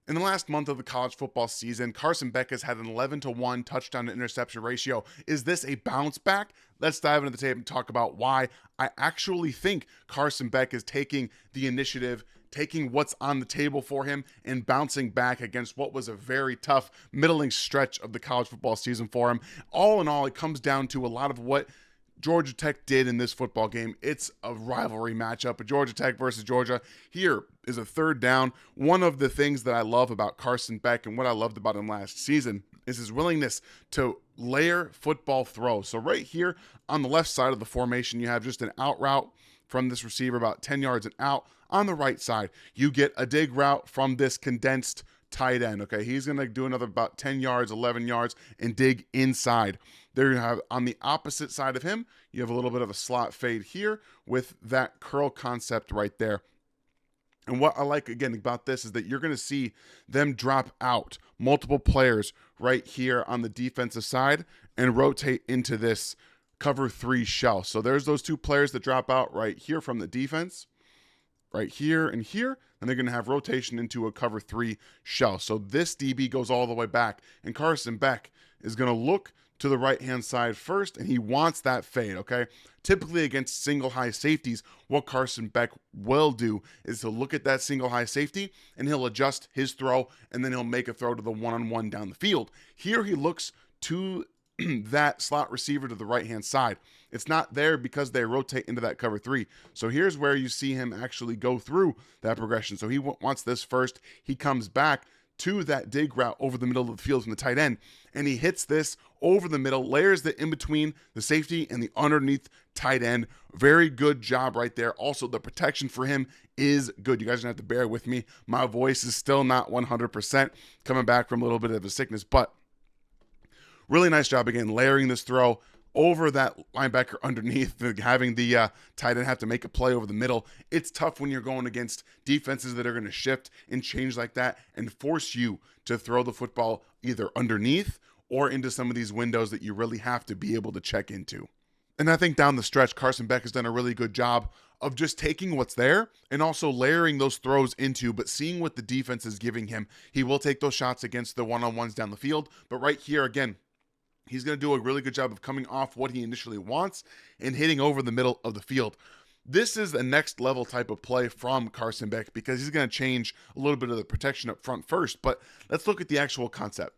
In the last month of the college football season, Carson Beck has had an 11-1 touchdown to interception ratio. Is this a bounce back? Let's dive into the tape and talk about why I actually think Carson Beck is taking the initiative, taking what's on the table for him, and bouncing back against what was a very tough, middling stretch of the college football season for him. All in all, it comes down to a lot of what Georgia Tech did in this football game. It's a rivalry matchup, Georgia Tech versus Georgia. Here is a third down. One of the things that I love about Carson Beck and what I loved about him last season is his willingness to layer football throws. So right here on the left side of the formation, you have just an out route from this receiver about 10 yards and out. On the right side, you get a dig route from this condensed tight end. Okay, he's going to do another about 10 yards, 11 yards, and dig inside. There you have on the opposite side of him, you have a little bit of a slot fade here with that curl concept right there. And what I like, again, about this is that you're going to see them drop out multiple players right here on the defensive side and rotate into this cover 3 shell. So there's those 2 players that drop out right here from the defense, right here and here, and they're going to have rotation into a cover 3 shell. So this DB goes all the way back, and Carson Beck is going to look to the right-hand side first, and he wants that fade, okay? Typically against single high safeties, what Carson Beck will do is to look at that single high safety, and he'll adjust his throw, and then he'll make a throw to the one-on-one down the field. Here he looks to that slot receiver to the right-hand side. It's not there because they rotate into that cover 3. So here's where you see him actually go through that progression. So he wants this first. He comes back to that dig route over the middle of the field from the tight end, and he hits this over the middle, layers it in between the safety and the underneath tight end. Very good job right there. Also, the protection for him is good. You guys are gonna have to bear with me. My voice is still not 100%, coming back from a little bit of a sickness, but really nice job again, layering this throw over that linebacker underneath, having the tight end have to make a play over the middle. It's tough when you're going against defenses that are going to shift and change like that and force you to throw the football either underneath or into some of these windows that you really have to be able to check into. And I think down the stretch, Carson Beck has done a really good job of just taking what's there and also layering those throws into, but seeing what the defense is giving him. He will take those shots against the one-on-ones down the field, but right here, again, he's going to do a really good job of coming off what he initially wants and hitting over the middle of the field. This is the next level type of play from Carson Beck because he's going to change a little bit of the protection up front first. But let's look at the actual concept.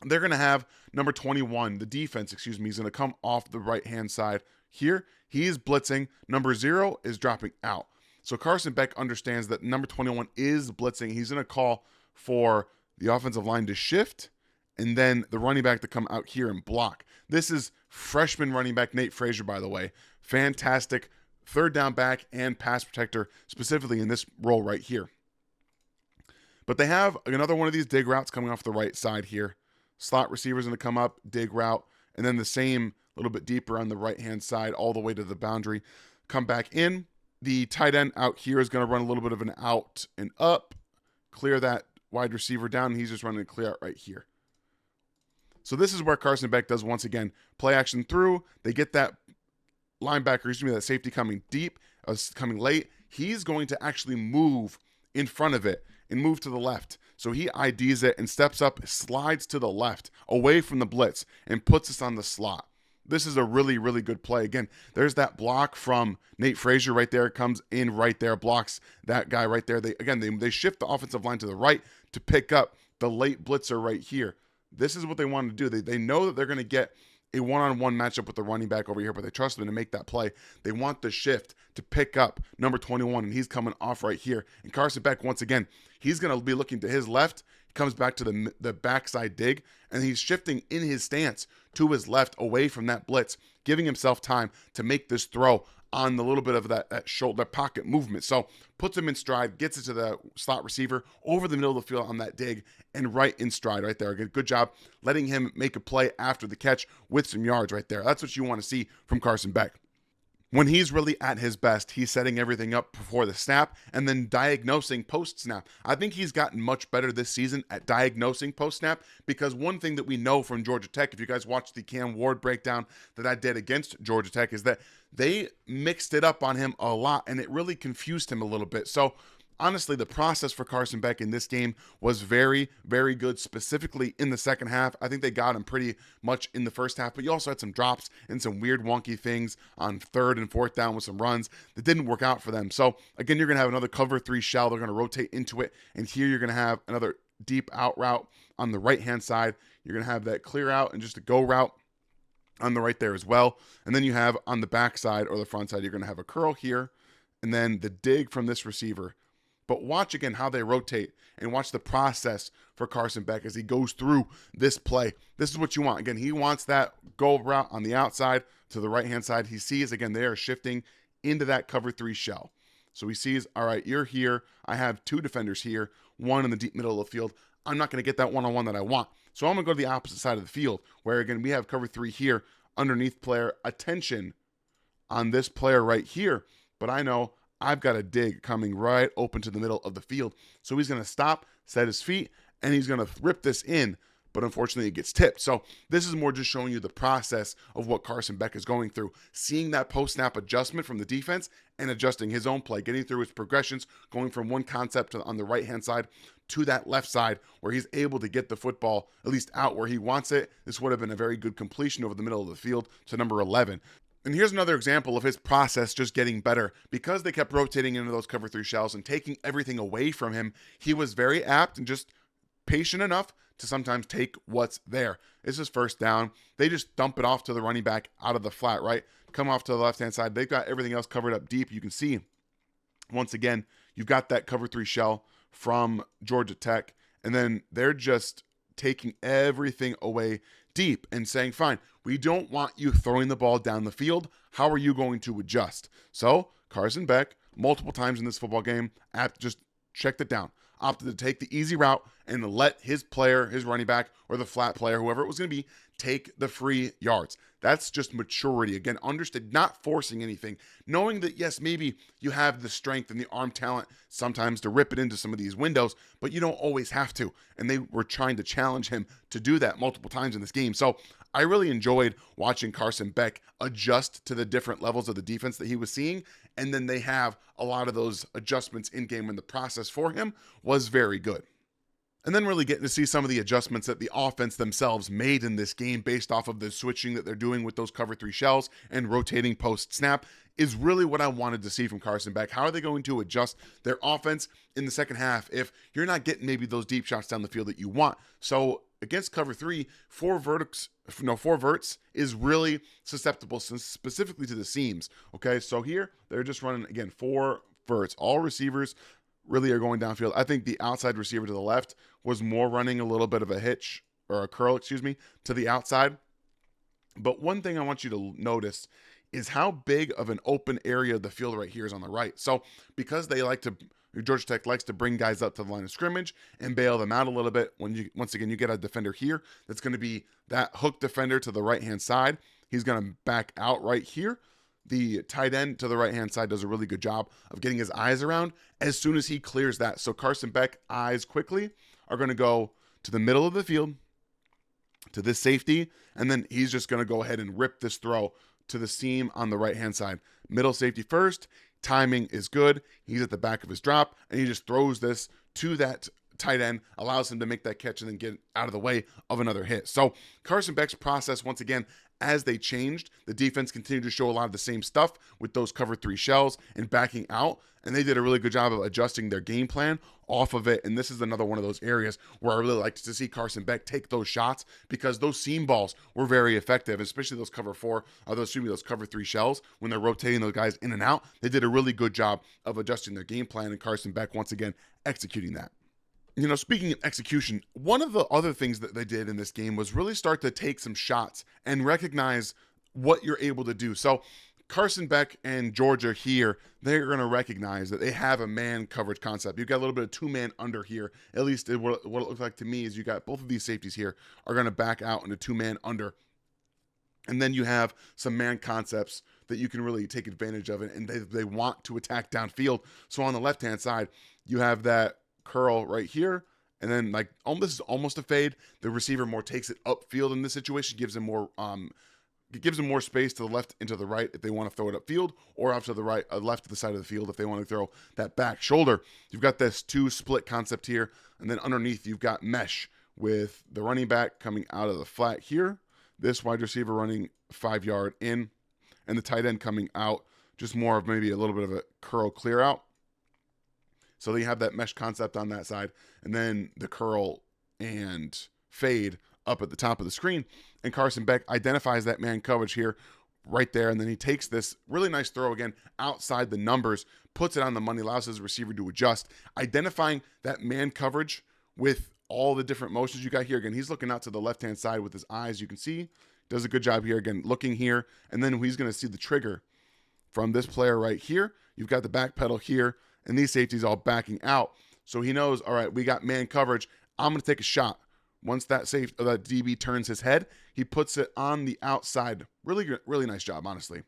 They're going to have number 21, the defense, he's going to come off the right-hand side here. He's blitzing. Number 0 is dropping out. So Carson Beck understands that number 21 is blitzing. He's going to call for the offensive line to shift and then the running back to come out here and block. This is freshman running back Nate Frazier, by the way. Fantastic third down back and pass protector, specifically in this role right here. But they have another one of these dig routes coming off the right side here. Slot receivers going to come up, dig route, and then the same a little bit deeper on the right-hand side all the way to the boundary. Come back in. The tight end out here is going to run a little bit of an out and up, clear that wide receiver down, and he's just running a clear out right here. So this is where Carson Beck does, once again, play action through. They get that linebacker, that safety coming deep, coming late. He's going to actually move in front of it and move to the left. So he IDs it and steps up, slides to the left, away from the blitz, and puts us on the slot. This is a really, really good play. Again, there's that block from Nate Frazier right there. Comes in right there, blocks that guy right there. They shift the offensive line to the right to pick up the late blitzer right here. This is what they want to do. They know that they're going to get a one-on-one matchup with the running back over here, but they trust him to make that play. They want the shift to pick up number 21, and he's coming off right here. And Carson Beck, once again, he's going to be looking to his left. He comes back to the backside dig, and he's shifting in his stance to his left away from that blitz, giving himself time to make this throw on the little bit of that shoulder pocket movement. So puts him in stride, gets it to the slot receiver over the middle of the field on that dig, and right in stride right there. Good job letting him make a play after the catch with some yards right there. That's what you want to see from Carson Beck. When he's really at his best, he's setting everything up before the snap and then diagnosing post-snap. I think he's gotten much better this season at diagnosing post-snap because one thing that we know from Georgia Tech, if you guys watched the Cam Ward breakdown that I did against Georgia Tech, is that they mixed it up on him a lot and it really confused him a little bit. So honestly, the process for Carson Beck in this game was very, very good, specifically in the second half. I think they got him pretty much in the first half, but you also had some drops and some weird, wonky things on third and fourth down with some runs that didn't work out for them. So, again, you're going to have another cover three shell. They're going to rotate into it, and here you're going to have another deep out route on the right-hand side. You're going to have that clear out and just a go route on the right there as well. And then you have on the back side or the front side, you're going to have a curl here and then the dig from this receiver. But watch again how they rotate and watch the process for Carson Beck as he goes through this play. This is what you want. Again, he wants that go route on the outside to the right-hand side. He sees, again, they are shifting into that cover three shell. So he sees, all right, you're here. I have two defenders here, one in the deep middle of the field. I'm not going to get that one-on-one that I want. So I'm going to go to the opposite side of the field where, again, we have cover three here underneath player attention on this player right here. But I know I've got a dig coming right open to the middle of the field. So he's going to stop, set his feet, and he's going to rip this in. But unfortunately, it gets tipped. So this is more just showing you the process of what Carson Beck is going through, seeing that post-snap adjustment from the defense and adjusting his own play, getting through his progressions, going from one concept on the right-hand side to that left side where he's able to get the football at least out where he wants it. This would have been a very good completion over the middle of the field to number 11. And here's another example of his process just getting better. Because they kept rotating into those cover three shells and taking everything away from him, he was very apt and just patient enough to sometimes take what's there. This is first down. They just dump it off to the running back out of the flat, right? Come off to the left-hand side. They've got everything else covered up deep. You can see, once again, you've got that cover three shell from Georgia Tech, and then they're just taking everything away deep and saying, fine, we don't want you throwing the ball down the field. How are you going to adjust? So Carson Beck, multiple times in this football game, just checked it down, opted to take the easy route and let his player, his running back, or the flat player, whoever it was going to be, take the free yards. That's just maturity. Again, understood, not forcing anything, knowing that, yes, maybe you have the strength and the arm talent sometimes to rip it into some of these windows, but you don't always have to. And they were trying to challenge him to do that multiple times in this game. So I really enjoyed watching Carson Beck adjust to the different levels of the defense that he was seeing. And then they have a lot of those adjustments in game, and the process for him was very good. And then really getting to see some of the adjustments that the offense themselves made in this game based off of the switching that they're doing with those cover three shells and rotating post snap is really what I wanted to see from Carson Beck. How are they going to adjust their offense in the second half if you're not getting maybe those deep shots down the field that you want? So against cover three, four verts is really susceptible specifically to the seams. Okay, so here they're just running, again, four verts. All receivers really are going downfield. I think the outside receiver to the left was more running a little bit of a hitch or a curl, to the outside. But one thing I want you to notice is how big of an open area the field right here is on the right. So because Georgia Tech likes to bring guys up to the line of scrimmage and bail them out a little bit. Once again, you get a defender here that's going to be that hook defender to the right-hand side. He's going to back out right here. The tight end to the right-hand side does a really good job of getting his eyes around as soon as he clears that. So Carson Beck eyes quickly are going to go to the middle of the field, to this safety, and then he's just going to go ahead and rip this throw to the seam on the right-hand side. Middle safety first. Timing is good. He's at the back of his drop, and he just throws this to that tight end, allows him to make that catch and then get out of the way of another hit. So Carson Beck's process, once again, as they changed, the defense continued to show a lot of the same stuff with those cover three shells and backing out. And they did a really good job of adjusting their game plan off of it. And this is another one of those areas where I really like to see Carson Beck take those shots because those seam balls were very effective, especially those those cover three shells when they're rotating those guys in and out. They did a really good job of adjusting their game plan, and Carson Beck, once again, executing that. Speaking of execution, one of the other things that they did in this game was really start to take some shots and recognize what you're able to do. So Carson Beck and Georgia here, they're going to recognize that they have a man coverage concept. You've got a little bit of two-man under here. At least what it looks like to me is you got both of these safeties here are going to back out into two-man under. And then you have some man concepts that you can really take advantage of it, and they want to attack downfield. So on the left-hand side, you have that curl right here, and then this is almost a fade. The receiver more takes it upfield in this situation, gives him more it gives them more space to the left and to the right if they want to throw it upfield, or off to the right, left to the side of the field if they want to throw that back shoulder. You've got this 2-split concept here, and then underneath you've got mesh with the running back coming out of the flat here, this wide receiver running 5-yard in, and the tight end coming out, just more of maybe a little bit of a curl clear out. So you have that mesh concept on that side, and then the curl and fade up at the top of the screen. And Carson Beck identifies that man coverage here right there, and then he takes this really nice throw again outside the numbers, puts it on the money, allows his receiver to adjust, identifying that man coverage with all the different motions you got here. Again, he's looking out to the left-hand side with his eyes. You can see, does a good job here. Again, looking here, and then he's going to see the trigger from this player right here. You've got the back pedal here, and these safeties all backing out. So he knows, all right, we got man coverage. I'm going to take a shot. Once that that DB turns his head, he puts it on the outside. Really, really nice job, honestly.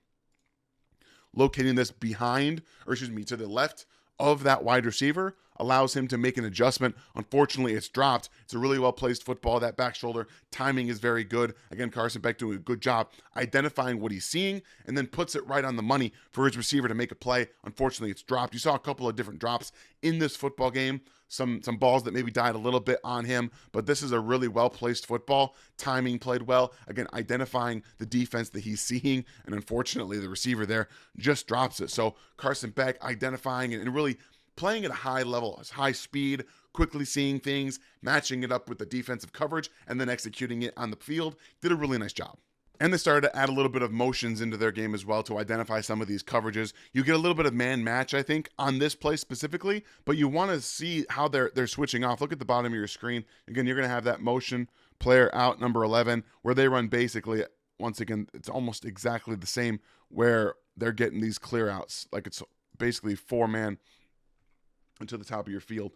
Locating this behind, or excuse me, to the left of that wide receiver allows him to make an adjustment. Unfortunately, it's dropped. It's a really well-placed football. That back shoulder timing is very good. Again, Carson Beck doing a good job identifying what he's seeing and then puts it right on the money for his receiver to make a play. Unfortunately, it's dropped. You saw a couple of different drops in this football game. Some balls that maybe died a little bit on him, but this is a really well-placed football. Timing played well. Again, identifying the defense that he's seeing, and unfortunately, the receiver there just drops it. So Carson Beck identifying and really playing at a high level, high speed, quickly seeing things, matching it up with the defensive coverage, and then executing it on the field. Did a really nice job. And they started to add a little bit of motions into their game as well to identify some of these coverages. You get a little bit of man match, I think, on this play specifically, but you want to see how they're switching off. Look at the bottom of your screen. Again, you're going to have that motion player out, number 11, where they run basically, once again, it's almost exactly the same, where they're getting these clear outs. Like it's basically 4-man into the top of your field.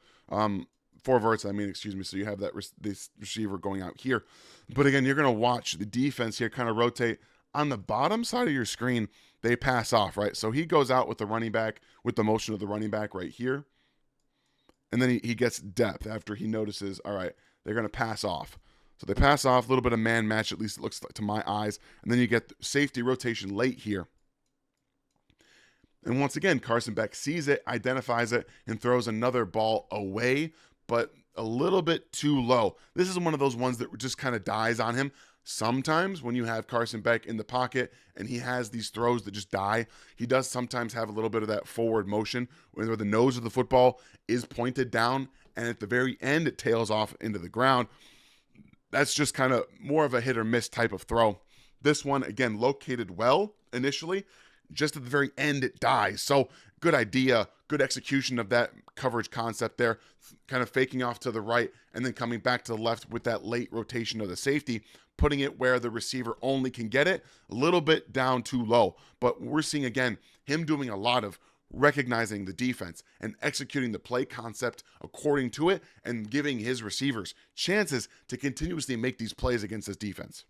4 verts, excuse me. So you have this receiver going out here. But again, you're going to watch the defense here kind of rotate. On the bottom side of your screen, they pass off, right? So he goes out with the running back, with the motion of the running back right here. And then he gets depth after he notices, all right, they're going to pass off. So they pass off, a little bit of man match, at least it looks like to my eyes. And then you get safety rotation late here. And once again, Carson Beck sees it, identifies it, and throws another ball away, but a little bit too low. This is one of those ones that just kind of dies on him. Sometimes when you have Carson Beck in the pocket and he has these throws that just die, he does sometimes have a little bit of that forward motion where the nose of the football is pointed down, and at the very end it tails off into the ground. That's just kind of more of a hit or miss type of throw. This one, again, located well initially. Just at the very end, it dies. So good idea, good execution of that coverage concept there, kind of faking off to the right and then coming back to the left with that late rotation of the safety, putting it where the receiver only can get it, a little bit down too low. But we're seeing, again, him doing a lot of recognizing the defense and executing the play concept according to it and giving his receivers chances to continuously make these plays against this defense.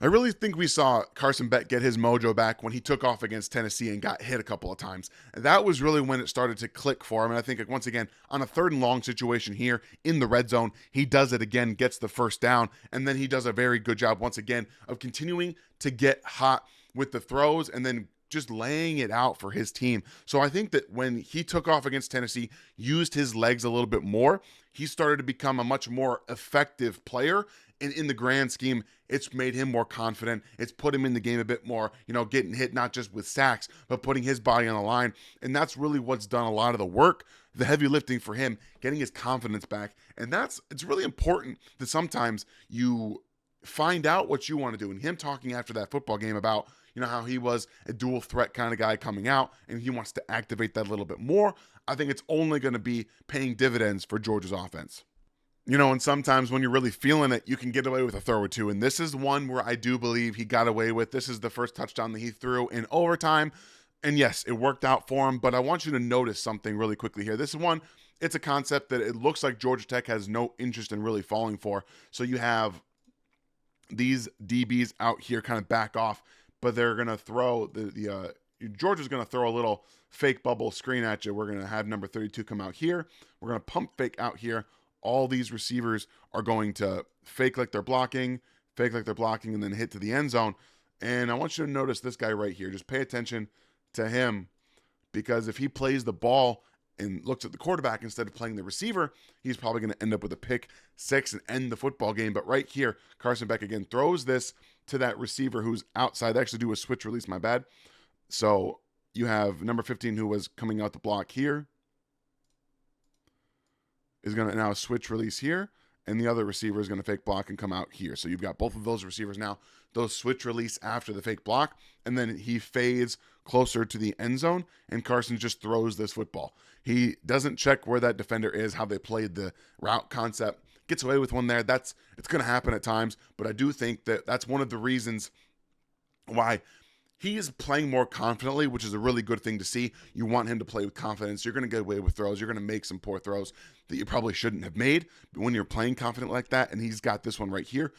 I really think we saw Carson Beck get his mojo back when he took off against Tennessee and got hit a couple of times. And that was really when it started to click for him. And I think, once again, on a 3rd and long situation here in the red zone, he does it again, gets the first down, and then he does a very good job, once again, of continuing to get hot with the throws and then just laying it out for his team. So I think that when he took off against Tennessee, used his legs a little bit more, he started to become a much more effective player. And in the grand scheme, it's made him more confident. It's put him in the game a bit more, getting hit not just with sacks, but putting his body on the line. And that's really what's done a lot of the work, the heavy lifting for him, getting his confidence back. And it's really important that sometimes you find out what you want to do. And him talking after that football game about, how he was a dual threat kind of guy coming out and he wants to activate that a little bit more. I think it's only going to be paying dividends for Georgia's offense. And sometimes when you're really feeling it, you can get away with a throw or two. And this is one where I do believe he got away with. This is the first touchdown that he threw in overtime. And yes, it worked out for him. But I want you to notice something really quickly here. This is one, it's a concept that it looks like Georgia Tech has no interest in really falling for. So you have these DBs out here kind of back off, but they're going to throw Georgia's going to throw a little fake bubble screen at you. We're going to have number 32 come out here. We're going to pump fake out here. All these receivers are going to fake like they're blocking, and then hit to the end zone. And I want you to notice this guy right here. Just pay attention to him, because if he plays the ball and looks at the quarterback instead of playing the receiver, he's probably going to end up with a pick six and end the football game. But right here, Carson Beck again throws this to that receiver who's outside. They actually do a switch release, my bad. So you have number 15 who was coming out the block here is going to now switch release here, and the other receiver is going to fake block and come out here. So you've got both of those receivers now. Those switch release after the fake block, and then he fades closer to the end zone, and Carson just throws this football. He doesn't check where that defender is, how they played the route concept. Gets away with one there. It's going to happen at times, but I do think that that's one of the reasons why he is playing more confidently, which is a really good thing to see. You want him to play with confidence. You're going to get away with throws. You're going to make some poor throws that you probably shouldn't have made. But when you're playing confident like that, and he's got this one right here,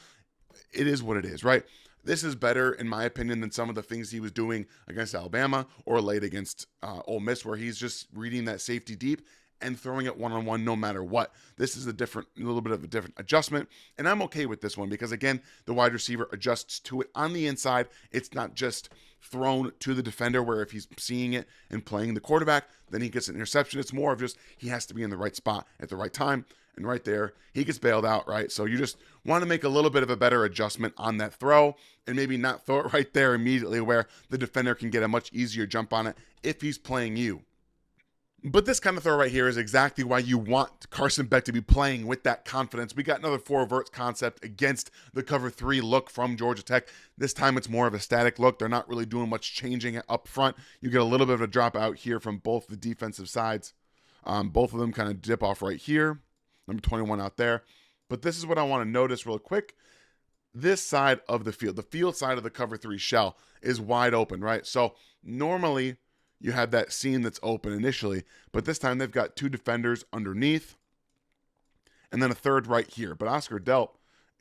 it is what it is, right? This is better, in my opinion, than some of the things he was doing against Alabama or late against Ole Miss, where he's just reading that safety deep and throwing it one-on-one no matter what. This is a little bit of a different adjustment, and I'm okay with this one because, again, the wide receiver adjusts to it on the inside. It's not just thrown to the defender where if he's seeing it and playing the quarterback, then he gets an interception. It's more of just he has to be in the right spot at the right time, and right there, he gets bailed out, right? So you just want to make a little bit of a better adjustment on that throw and maybe not throw it right there immediately where the defender can get a much easier jump on it if he's playing you. But this kind of throw right here is exactly why you want Carson Beck to be playing with that confidence. We got another four verts concept against the cover three look from Georgia Tech. This time it's more of a static look. They're not really doing much changing up front. You get a little bit of a drop out here from both the defensive sides. Both of them kind of dip off right here. Number 21 out there. But this is what I want to notice real quick. This side of the field side of the cover three shell is wide open, right? So normally you have that seam that's open initially, but this time they've got two defenders underneath and then a third right here. But Oscar Delp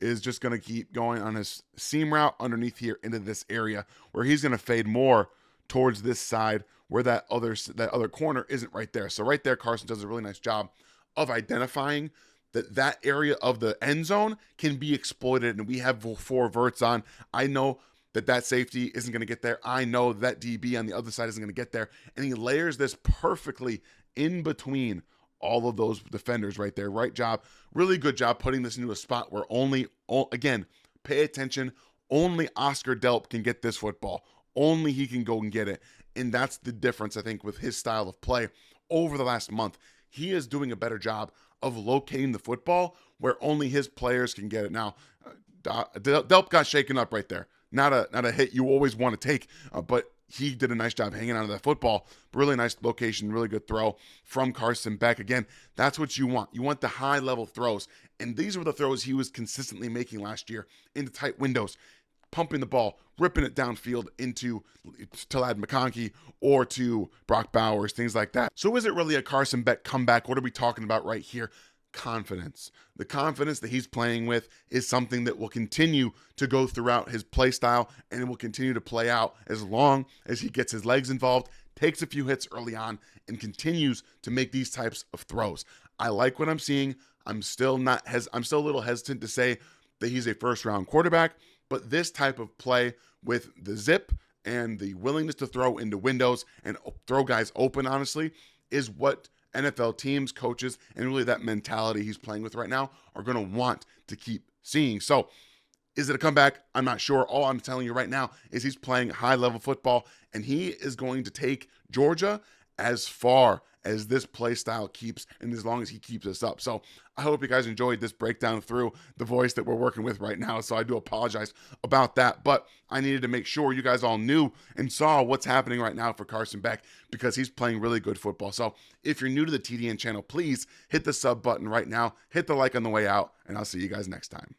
is just going to keep going on his seam route underneath here into this area where he's going to fade more towards this side where that other corner isn't right there. So right there, Carson does a really nice job of identifying that area of the end zone can be exploited, and we have four verts on. I know that safety isn't going to get there. I know that DB on the other side isn't going to get there. And he layers this perfectly in between all of those defenders right there. Right job. Really good job putting this into a spot where again, pay attention, only Oscar Delp can get this football. Only he can go and get it. And that's the difference, I think, with his style of play over the last month. He is doing a better job of locating the football where only his players can get it. Now, Delp got shaken up right there. Not a hit you always want to take, but he did a nice job hanging on to that football. Really nice location, really good throw from Carson Beck. Again, that's what you want. You want the high-level throws, and these were the throws he was consistently making last year into tight windows, pumping the ball, ripping it downfield into Talad McConkey or to Brock Bowers, things like that. So is it really a Carson Beck comeback? What are we talking about right here? Confidence. The confidence that he's playing with is something that will continue to go throughout his play style, and it will continue to play out as long as he gets his legs involved, takes a few hits early on, and continues to make these types of throws. I like what I'm seeing. I'm still a little hesitant to say that he's a first-round quarterback, but this type of play with the zip and the willingness to throw into windows and throw guys open, honestly, is what NFL teams, coaches, and really that mentality he's playing with right now are going to want to keep seeing. So is it a comeback? I'm not sure. All I'm telling you right now is he's playing high-level football, and he is going to take Georgia as far as this play style keeps and as long as he keeps us up. So I hope you guys enjoyed this breakdown through the voice that we're working with right now. So I do apologize about that, but I needed to make sure you guys all knew and saw what's happening right now for Carson Beck because he's playing really good football. So if you're new to the TDN channel, please hit the sub button right now, hit the like on the way out, and I'll see you guys next time.